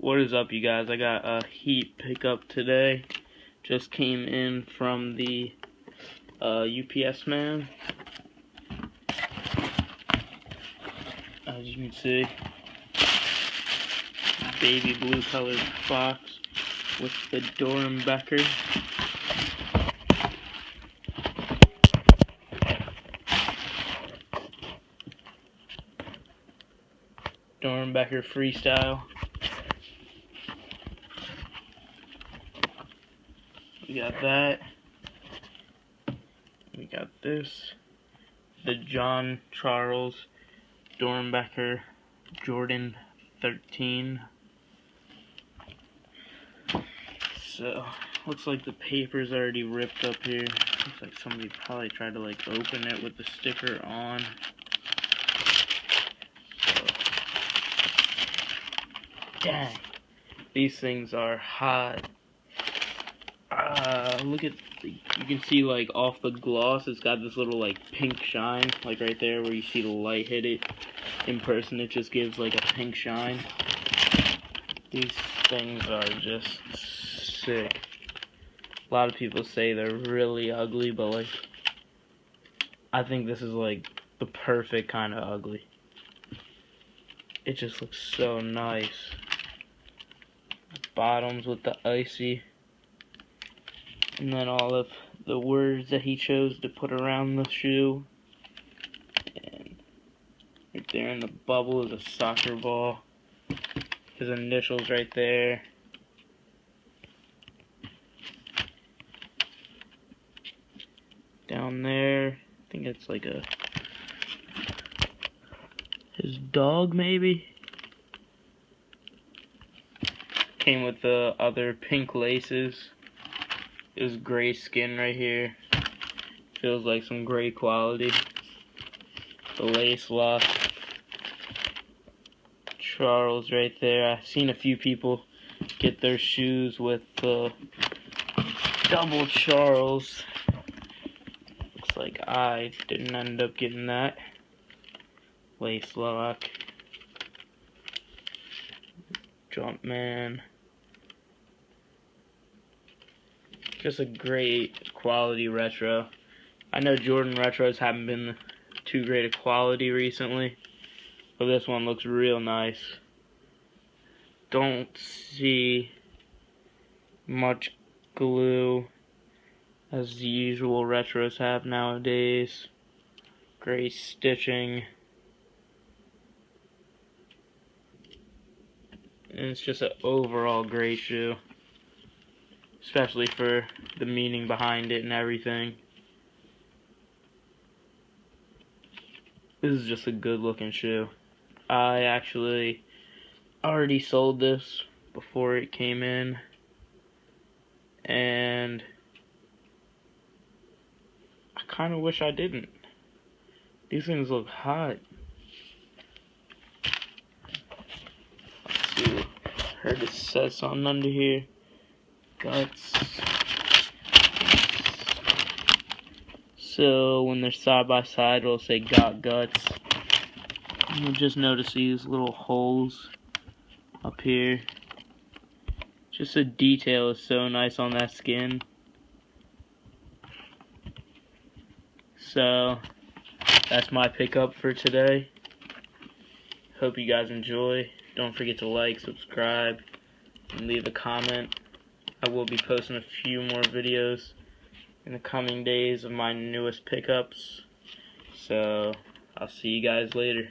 What is up, you guys? I got a heat pickup today. Just came in from the UPS man. As you can see, baby blue colored box with the Doernbecher. Doernbecher Freestyle. We got that. We got this. The John Charles Doernbecher Jordan 13. So, looks like the paper's already ripped up here. Looks like somebody probably tried to open it with the sticker on. So, dang, these things are hot. Look at, you can see off the gloss, it's got this little pink shine, right there where you see the light hit it. In person it just gives a pink shine. These things are just sick. A lot of people say they're really ugly, but I think this is the perfect kind of ugly. It just looks so nice. Bottoms with the icy. And then all of the words that he chose to put around the shoe. And right there in the bubble is a soccer ball. His initials right there. Down there, I think it's his dog maybe. Came with the other pink laces. This gray skin right here. Feels like some great quality. The lace lock. Charles right there. I've seen a few people get their shoes with the double Charles. Looks like I didn't end up getting that. Lace lock. Jumpman. Just a great quality retro. I know Jordan retros haven't been too great a quality recently, but this one looks real nice. Don't see much glue as the usual retros have nowadays. Great stitching. And it's just an overall great shoe. Especially for the meaning behind it and everything. This is just a good looking shoe. I actually already sold this before it came in. And I kind of wish I didn't. These things look hot. Let's see. I heard it says something under here. Guts. So when they're side by side, it'll say got guts. And you'll just notice these little holes up here. Just the detail is so nice on that skin. So that's my pickup for today. Hope you guys enjoy. Don't forget to like, subscribe, and leave a comment. I will be posting a few more videos in the coming days of my newest pickups. So, I'll see you guys later.